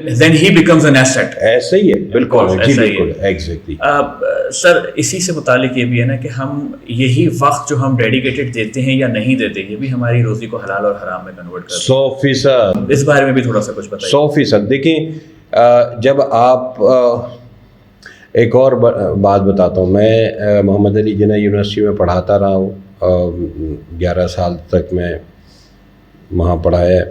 then he becomes an asset. ایسا ہی ہے بالکل جی بالکل ایگزیکٹلی. سر اسی سے متعلق یہ بھی ہے نا کہ ہم یہی وقت جو ہم ڈیڈیکیٹڈ دیتے ہیں یا نہیں دیتے یہ بھی ہماری روزی کو حلال اور حرام میں کنورٹ کرتے ہیں. 100%. اس بارے میں بھی تھوڑا سا کچھ بتائیے. 100%. دیکھیں جب آپ ایک اور بات بتاتا ہوں. میں محمد علی جناح یونیورسٹی میں پڑھاتا رہا ہوں, 11 سال تک میں وہاں پڑھایا,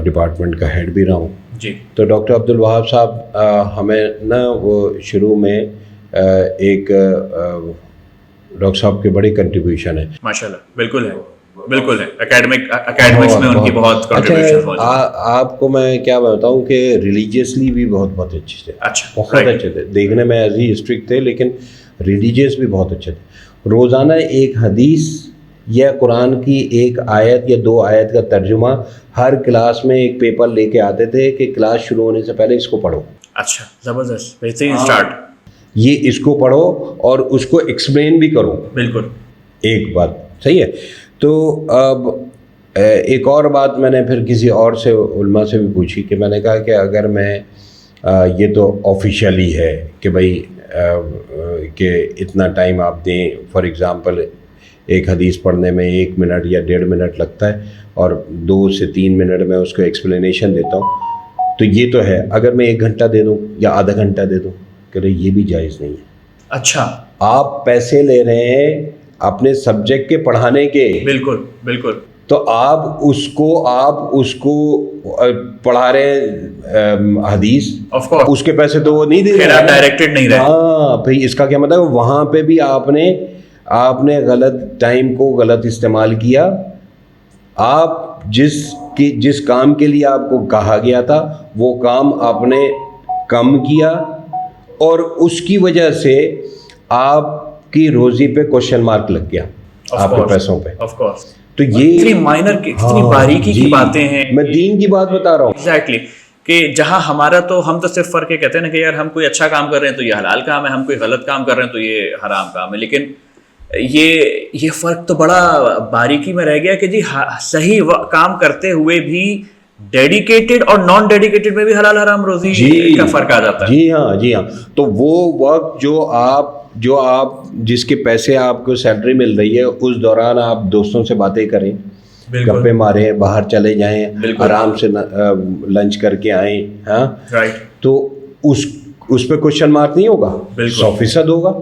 ڈپارٹمنٹ کا ہیڈ بھی رہا ہوں جی. تو ڈاکٹر عبدالوہاب صاحب ہمیں نا وہ شروع میں ایک ڈاکٹر صاحب کی بڑی کنٹریبیوشن ہے ماشاءاللہ. بالکل ہے بالکل ہے. اکیڈمکس میں ان کی بہت کنٹریبیوشن موجود ہے. آپ کو میں کیا بتاؤں کہ ریلیجیسلی بھی بہت اچھے تھے. اچھا بہت اچھے تھے. دیکھنے میں ایز ہی اسٹرکٹ تھے لیکن ریلیجیس بھی بہت اچھے تھے. روزانہ ایک حدیث یا قرآن کی ایک آیت یا 2 آیت کا ترجمہ ہر کلاس میں ایک پیپر لے کے آتے تھے کہ کلاس شروع ہونے سے پہلے اس کو پڑھو. اچھا زبردست بہترین اسٹارٹ. یہ اس کو پڑھو اور اس کو ایکسپلین بھی کرو. بالکل ایک بات صحیح ہے. تو اب ایک اور بات میں نے پھر کسی اور سے علماء سے بھی پوچھی کہ میں نے کہا کہ اگر میں یہ تو آفیشیلی ہے کہ بھائی کہ اتنا ٹائم آپ دیں, فار ایگزامپل ایک حدیث پڑھنے میں 1 منٹ یا 1.5 منٹ لگتا ہے اور 2 سے 3 منٹ میں اس کو ایکسپلینیشن دیتا ہوں, تو یہ تو ہے. اگر میں 1 گھنٹہ دے دوں یا آدھا گھنٹہ دے دوں کہ یہ بھی جائز نہیں ہے. اچھا آپ پیسے لے رہے ہیں اپنے سبجیکٹ کے پڑھانے کے. بالکل بالکل. تو آپ اس کو پڑھا رہے ہیں حدیث, اس کے پیسے تو وہ نہیں دے رہے, ڈائریکٹڈ نہیں رہے. ہاں بھائی اس کا کیا مطلب وہاں پہ بھی آپ نے غلط ٹائم کو غلط استعمال کیا. آپ جس کام کے لیے آپ کو کہا گیا تھا وہ کام آپ نے کم کیا اور اس کی وجہ سے آپ کی روزی پہ کوشچن مارک لگ گیا آپ کے پیسوں پہ. تو یہ اتنی مائنر کتنی باریکی کی باتیں ہیں. میں دین کی بات بتا رہا ہوں. ایگزیکٹلی کہ جہاں ہمارا تو ہم تو صرف فرق یہ کہتے ہیں نا کہ یار ہم کوئی اچھا کام کر رہے ہیں تو یہ حلال کام ہے, ہم کوئی غلط کام کر رہے ہیں تو یہ حرام کام ہے. لیکن یہ فرق تو بڑا باریکی میں رہ گیا کہ جی صحیح کام کرتے ہوئے بھی ڈیڈیکیٹڈ اور نان ڈیڈیکیٹڈ میں بھی حلال حرام روزی کا فرق آ جاتا ہے. جی ہاں. تو وہ وقت جو آپ جس کے پیسے آپ کو سیلری مل رہی ہے اس دوران آپ دوستوں سے باتیں کریں, گپے ماریں, باہر چلے جائیں, آرام سے لنچ کر کے آئیں. ہاں تو اس پہ کوشچن مارک نہیں ہوگا, 100% ہوگا.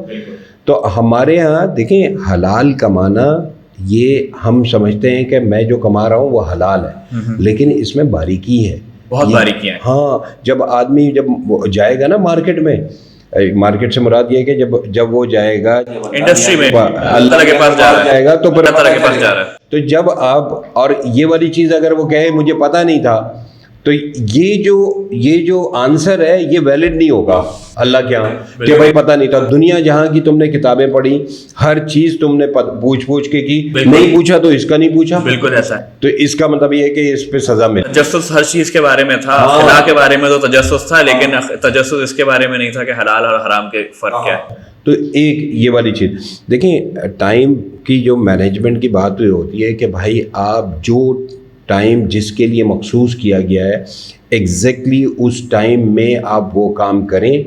تو ہمارے ہاں دیکھیں حلال کمانا یہ ہم سمجھتے ہیں کہ میں جو کما رہا ہوں وہ حلال ہے, لیکن اس میں باریکی ہے, بہت باریکی ہے. ہاں جب آدمی جائے گا نا مارکیٹ سے مراد یہ ہے کہ جب وہ جائے گا انڈسٹری میں اللہ کے پاس جائے گا تو پھر اللہ کے پاس جا رہا ہے. تو جب آپ اور یہ والی چیز اگر وہ کہے مجھے پتہ نہیں تھا تو یہ جو آنسر ہے یہ ویلڈ نہیں ہوگا اللہ کے ہاں کہ بھائی پتہ نہیں تھا. دنیا جہاں کی تم نے کتابیں پڑھی, ہر چیز تم نے پوچھ کے کی, نہیں پوچھا تو اس کا نہیں پوچھا. بالکل ایسا ہے. تو اس کا مطلب یہ ہے کہ اس پہ سزا ملے. تجسس ہر چیز کے بارے میں تھا, خلا کے بارے میں تو تجسس تھا, لیکن تجسس اس کے بارے میں نہیں تھا کہ حلال اور حرام کے فرق کیا ہے. تو ایک یہ والی چیز دیکھیں, ٹائم کی جو مینجمنٹ کی بات ہوتی ہے کہ بھائی آپ جو ٹائم جس کے لیے مخصوص کیا گیا ہے ایگزیکٹلی اس ٹائم میں آپ وہ کام کریں.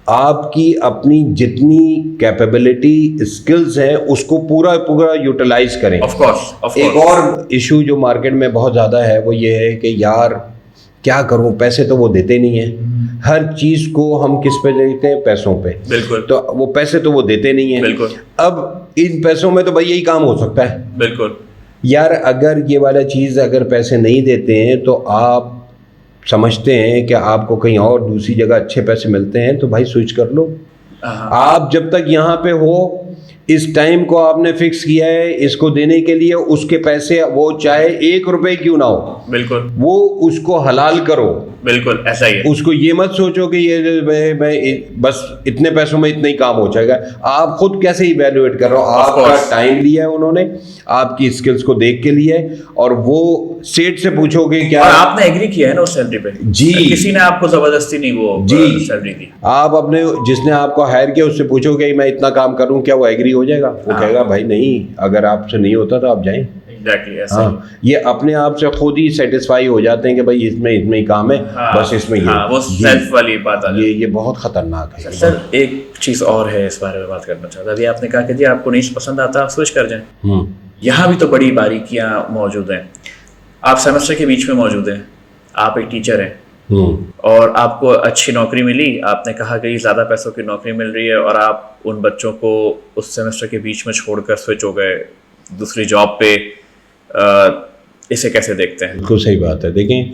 آپ کی اپنی جتنی کیپیبلٹی اسکلز ہیں اس کو پورا یوٹیلائز کریں. ایک اور ایشو جو مارکیٹ میں بہت زیادہ ہے وہ یہ ہے کہ یار کیا کروں, پیسے تو وہ دیتے نہیں ہیں. ہر چیز کو ہم کس پہ دیتے ہیں, پیسوں پہ. بالکل. تو وہ پیسے تو وہ دیتے نہیں ہیں. بالکل. اب ان پیسوں میں تو بھائی یہی کام ہو سکتا ہے. بالکل. یار اگر یہ والا چیز اگر پیسے نہیں دیتے ہیں تو آپ سمجھتے ہیں کہ آپ کو کہیں اور دوسری جگہ اچھے پیسے ملتے ہیں تو بھائی سوئچ کر لو. آپ جب تک یہاں پہ ہو اس ٹائم کو آپ نے فکس کیا ہے اس کو دینے کے لیے, اس کے پیسے وہ چاہے 1 روپے کیوں نہ ہو, بالکل وہ اس کو حلال کرو. بالکل ایسا ہی ہے. اس کو یہ مت سوچو کہ یہ میں بس اتنے پیسوں میں اتنا ہی کام ہو جائے گا. آپ خود کیسے ایویلویٹ کر رہے ہو, آپ کا ٹائم لیا ہے انہوں نے, آپ کی اسکلس کو دیکھ کے لیا ہے, اور وہ سیٹ سے پوچھو گے کیا آپ نے ایگری کیا ہے نا اس سیلری پہ. جی کسی نے آپ کو زبردستی نہیں وہ سیلری دی. آپ اپنے جس نے آپ کو ہائر کیا اس سے پوچھو کہ میں اتنا کام کروں, کیا وہ ایگری ہو جائے گا؟ وہ کہے گا بھائی نہیں, اگر آپ سے نہیں ہوتا تو آپ جائیں. ایگزیکٹلی ایسا ہاں یہ اپنے آپ سے خود ہی سیٹسفائی ہو جاتے ہیں کہ بھائی اس میں ہی کام ہے بس اس میں وہ سیلف والی بات آ یہ بہت خطرناک ہے. سر ایک چیز اور ہے اس بارے میں بات کرنا چاہتا. ابھی آپ نے کہا کہ جی آپ کو نہیں پسند آتا آپ سوئچ کر جائیں. یہاں بھی تو بڑی باریکیاں موجود ہیں. آپ سیمسٹر کے بیچ میں موجود ہیں, آپ ایک ٹیچر ہیں اور آپ کو اچھی نوکری ملی, آپ نے کہا کہ یہ زیادہ پیسوں کی نوکری مل رہی ہے اور آپ ان بچوں کو اس سیمسٹر کے بیچ میں چھوڑ کر سوئچ ہو گئے دوسری جاب پہ. اسے کیسے دیکھتے ہیں؟ بالکل صحیح بات ہے. دیکھیں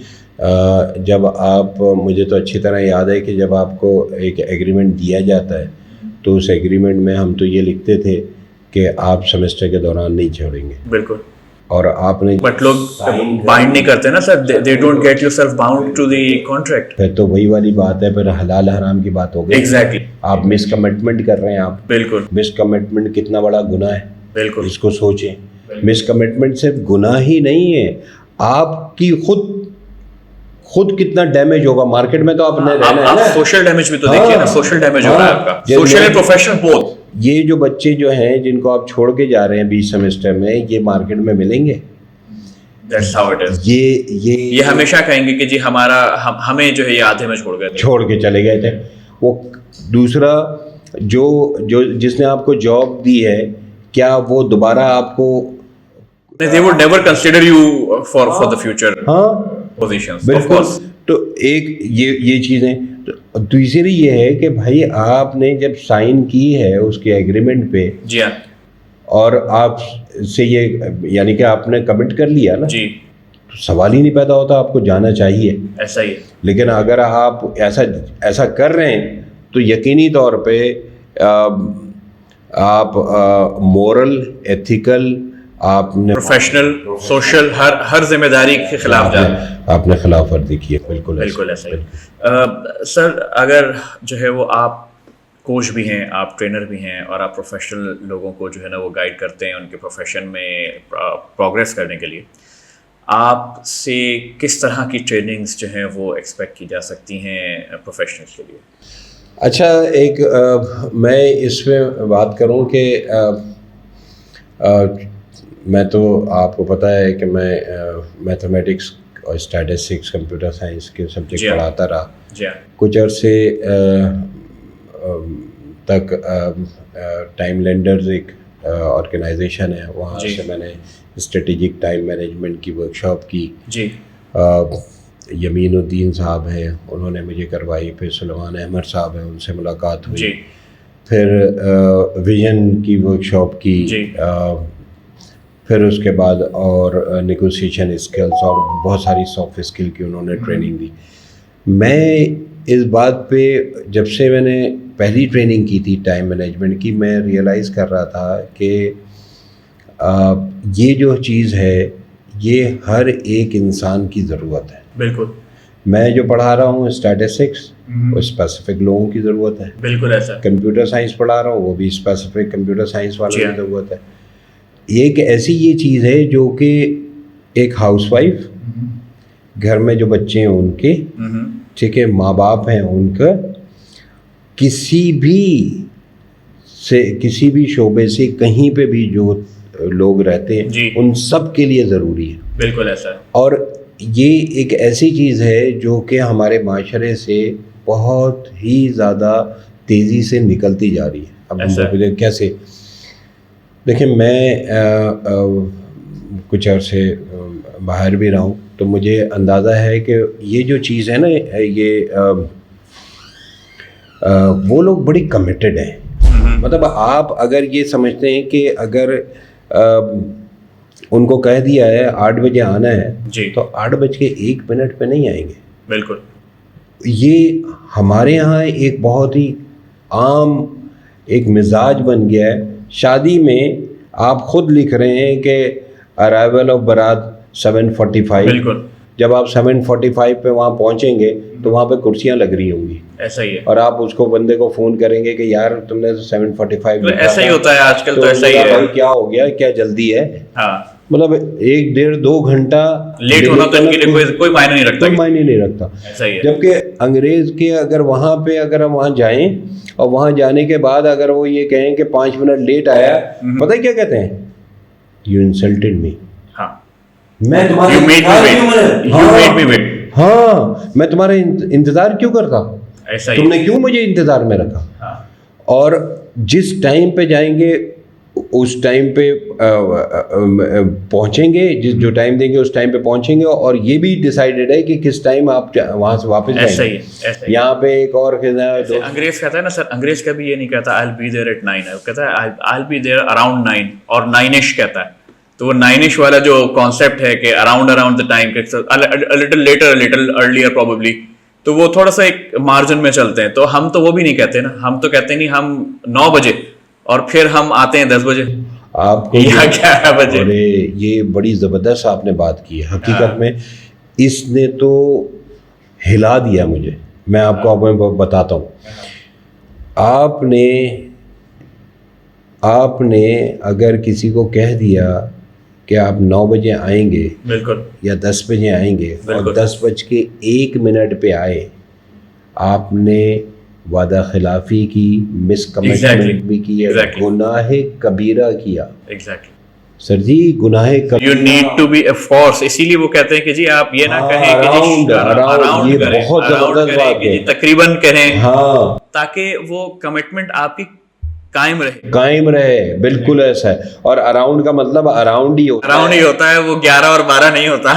جب آپ, مجھے تو اچھی طرح یاد ہے کہ جب آپ کو ایک ایگریمنٹ دیا جاتا ہے تو اس ایگریمنٹ میں ہم تو یہ لکھتے تھے کہ آپ سیمسٹر کے دوران نہیں چھوڑیں گے. بالکل. اور آپ نے بٹ لوگ بائنڈ نہیں کرتے نا sir, they don't get yourself bound to the contract. پھر تو وہی والی بات ہے, پھر حلال حرام کی بات ہو گئی. ایگزیکٹلی. آپ مس کمٹمنٹ کر رہے ہیں. آپ بالکل مس کمٹمنٹ کتنا بڑا گناہ ہے, بالکل اس کو سوچیں. مس کمٹمنٹ صرف گناہ ہی نہیں ہے, آپ کی خود کتنا ڈیمیج ہوگا مارکیٹ میں. تو آپ نے رہنا ہے نا, سوشل ڈیمیج بھی تو دیکھیے نا, سوشل ڈیمیج ہو رہا ہے آپ کا, سوشل اینڈ پروفیشنل بوتھ. یہ جو بچے جو ہیں جن کو آپ چھوڑ کے جا رہے ہیں 20 سیمسٹر میں, یہ مارکیٹ میں ملیں گے. That's how it is. یہ ہمیشہ کہیں گے کہ جی ہمیں جو ہے یہ آدھے میں چھوڑ کے چلے گئے تھے. وہ دوسرا جو جس نے آپ کو جاب دی ہے, کیا وہ دوبارہ آپ کو they would never consider you for the future positions. بالکل. تو ایک یہ چیزیں. دوسری یہ ہے کہ بھائی آپ نے جب سائن کی ہے اس کے ایگریمنٹ پہ, جی ہاں, اور آپ سے یہ یعنی کہ آپ نے کمٹ کر لیا نا, جی, تو سوال ہی نہیں پیدا ہوتا, آپ کو جانا چاہیے. ایسا ہی ہے. لیکن اگر آپ ایسا کر رہے ہیں تو یقینی طور پہ آپ مورل, ایتھیکل, آپ نے پروفیشنل, سوشل, ہر ذمہ داری کے خلاف جا رہے ہیں, آپ نے خلاف ورزی کی ہے. بالکل بالکل ایسا ہی. سر اگر جو ہے وہ آپ کوچ بھی ہیں, آپ ٹرینر بھی ہیں, اور آپ پروفیشنل لوگوں کو جو ہے نا وہ گائیڈ کرتے ہیں ان کے پروفیشن میں پروگریس کرنے کے لیے, آپ سے کس طرح کی ٹریننگز جو ہیں وہ ایکسپیکٹ کی جا سکتی ہیں پروفیشنلز کے لیے؟ اچھا, ایک میں اس میں بات کروں کہ میں تو آپ کو پتہ ہے کہ میں میتھمیٹکس اور اسٹیٹسٹکس, کمپیوٹر سائنس کے سبجیکٹ پڑھاتا رہا. کچھ عرصے تک ٹائم لینڈرز ایک آرگنائزیشن ہے, وہاں سے میں نے اسٹریٹجک ٹائم مینجمنٹ کی ورکشاپ کی. یمین الدین صاحب ہیں, انہوں نے مجھے کروائی. پھر سلیمان احمد صاحب ہیں, ان سے ملاقات ہوئی. پھر ویژن کی ورکشاپ کی. پھر اس کے بعد اور نیگوسیشن اسکلس اور بہت ساری سافٹ اسکل کی انہوں نے ٹریننگ دی. میں اس بات پہ جب سے میں نے پہلی ٹریننگ کی تھی ٹائم مینجمنٹ کی, میں ریئلائز کر رہا تھا کہ یہ جو چیز ہے یہ ہر ایک انسان کی ضرورت ہے. بالکل. میں جو پڑھا رہا ہوں اسٹیٹسٹکس, وہ اسپیسیفک لوگوں کی ضرورت ہے. بالکل ایسا. کمپیوٹر سائنس پڑھا رہا ہوں, وہ بھی اسپیسیفک کمپیوٹر سائنس والوں کی ضرورت ہے. ایک ایسی یہ چیز ہے جو کہ ایک ہاؤس وائف, گھر میں جو بچے ہیں ان کے, ٹھیک ہے, ماں باپ ہیں ان کا, کسی بھی شعبے سے کہیں پہ بھی جو لوگ رہتے ہیں ان سب کے لیے ضروری ہے. بالکل ایسا. اور یہ ایک ایسی چیز ہے جو کہ ہمارے معاشرے سے بہت ہی زیادہ تیزی سے نکلتی جا رہی ہے. اب کیسے دیکھیں, میں کچھ عرصے باہر بھی رہا ہوں تو مجھے اندازہ ہے کہ یہ جو چیز ہے نا, یہ وہ لوگ بڑی کمیٹڈ ہیں. مطلب آپ اگر یہ سمجھتے ہیں کہ اگر ان کو کہہ دیا ہے 8 بجے آنا ہے تو 8:01 پہ نہیں آئیں گے. بالکل. یہ ہمارے یہاں ایک بہت ہی عام ایک مزاج بن گیا ہے. شادی میں آپ خود لکھ رہے ہیں کہ ارائیول آف بارات 7:45. بالکل. جب آپ 7:45 پہ وہاں پہنچیں گے تو وہاں پہ کرسیاں لگ رہی ہوں گی. ایسا ہی ہے. اور آپ اس کو بندے کو فون کریں گے کہ یار تم نے 7:45 ایسا ہی ہوتا ہے آج کل. تو ایسا ہی ہے. کیا ہو گیا, کیا جلدی ہے؟ ہاں, مطلب 1 ڈیڑھ 2 گھنٹہ لیٹ ہونا تو ان کے لیے کوئی معنی نہیں رکھتا. کوئی معنی نہیں رکھتا. ایسا ہی ہے. جبکہ انگریز کے اگر وہاں پہ اگر ہم وہاں جائیں اور وہاں جانے کے بعد اگر وہ یہ کہیں کہ 5 منٹ لیٹ آیا, پتہ ہے کیا کہتے ہیں؟ یو انسلٹڈ می. میں تمہارا You made me wait. You made me wait. ہاں میں تمہارا انتظار کیوں کرتا, ایسا ہی. تم نے کیوں مجھے انتظار میں رکھا. ہاں. اور جس ٹائم پہ جائیں گے اس ٹائم پہ پہنچیں گے, جو ٹائم دیں گے اس ٹائم پہ پہنچیں گے, اور یہ بھی ڈیسائیڈڈ ہے کہ کس ٹائم آپ وہاں سے واپس ایسا جائیں ہی گے. ہے, ایسا ہی. یہاں پہ ایک اور انگریز کہتا ہے نا سر, انگریز کبھی یہ نہیں کہتا I'll be there at 9, وہ کہتا ہے I'll be there around 9 اور 9ish کہتا ہے. تو وہ 9ish والا جو کانسیپٹ ہے کہ around the time, a little later, a little earlier probably, تو وہ تھوڑا سا ایک مارجن میں چلتے ہیں. تو ہم تو وہ بھی نہیں کہتے نا, ہم تو کہتے نہیں ہم 9 بجے اور پھر ہم آتے ہیں 10 بجے, آپ کو یا 11 بجے. یہ بڑی زبردست آپ نے بات کی ہے. حقیقت میں اس نے تو ہلا دیا مجھے. میں آپ کو بتاتا ہوں, آپ نے اگر کسی کو کہہ دیا کہ آپ 9 بجے آئیں گے, بالکل, یا 10 بجے آئیں گے, اور 10:01 پہ آئے, آپ نے وعدہ خلافی کی, مس کمٹمنٹ بھی کی, گناہ کبیرہ کیا. ایگزیکٹلی سر جی, گناہ کبیرہ. You need to be a force. اسی لیے وہ کہتے ہیں کہ جی آپ یہ نہ کہیں کہ جی اراؤنڈ, یہ بہت زبردست بات ہے, تقریباً کہیں, ہاں, تاکہ وہ کمٹمنٹ آپ کی قائم رہے. بالکل ایسا ہے. اور اراؤنڈ کا مطلب اراؤنڈ ہی ہوتا ہے, وہ 11 اور 12 نہیں ہوتا.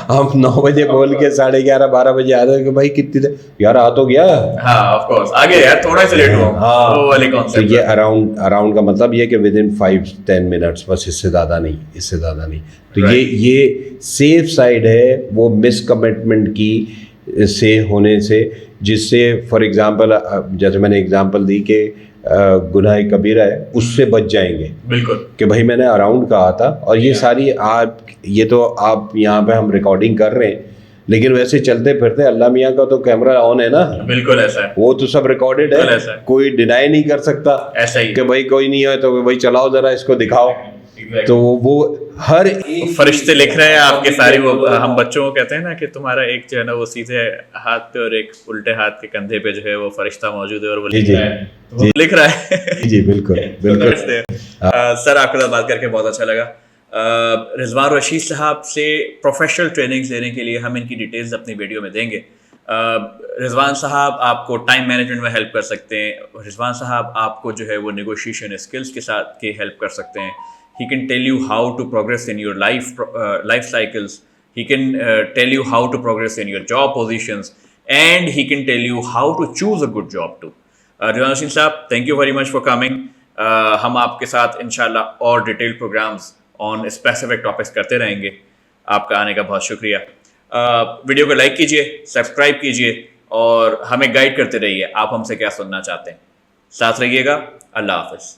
ہم 9 بجے بول کے 11:30 12 بجے آتے ہیں کہ بھائی کتنی دیر, یار آ تو گیا. ہاں آف کورس آگے یار تھوڑا سا لیٹ ہوا. ہاں, وہ والے کانسیپٹ. تو یہ اراؤنڈ کا مطلب یہ کہ ود ان 5-10 منٹس, بس اس سے زیادہ نہیں. تو یہ سیف سائڈ ہے وہ مس کمٹمنٹ کی سے ہونے سے, جس سے فار ایگزامپل جیسے میں نے ایگزامپل دی کہ گناہ کبیرہ ہے, اس سے بچ جائیں گے. بالکل, کہ بھائی میں نے اراؤنڈ کہا تھا, اور یہ ساری یہ تو آپ یہاں پہ ہم ریکارڈنگ کر رہے ہیں, لیکن ویسے چلتے پھرتے اللہ میاں کا تو کیمرہ آن ہے نا. بالکل ایسا ہے, وہ تو سب ریکارڈڈ ہے, کوئی ڈینائی نہیں کر سکتا. ایسا ہی کہ بھائی کوئی نہیں ہے تو بھائی چلاؤ ذرا اس کو دکھاؤ. تو وہ ہر فرشتے لکھ رہے ہیں آپ کے ساری. وہ ہم بچوں کو کہتے ہیں نا کہ تمہارا ایک جو ہے نا وہ سیدھے ہاتھ پہ اور ایک الٹے ہاتھ کے کندھے پہ جو ہے وہ فرشتہ موجود ہے, اور وہ لکھ رہا ہے. جی بالکل بالکل. سر آپ کے ساتھ بات کر کے بہت اچھا لگا. رضوان رشید صاحب سے پروفیشنل ٹریننگز لینے کے لیے ہم ان کی ڈیٹیلز اپنی ویڈیو میں دیں گے. رضوان صاحب آپ کو ٹائم مینجمنٹ میں ہیلپ کر سکتے ہیں. رضوان صاحب آپ کو جو ہے وہ نیگوشیشن اسکلس کے ساتھ کے ہیلپ کر سکتے ہیں. He can tell you how to progress in your life cycles. He can tell you how to progress in your job positions, and he can tell you how to choose a good job too. Rizwan Rashid صاحب, thank you very much for coming. ہم آپ کے ساتھ انشاءاللہ اور detail programs on specific topics کرتے رہیں گے. آپ کا آنے کا بہت شکریہ. ویڈیو کو لائک کیجیے, سبسکرائب کیجیے, اور ہمیں گائیڈ کرتے رہیے آپ ہم سے کیا سننا چاہتے ہیں. ساتھ رہیے گا. اللہ حافظ.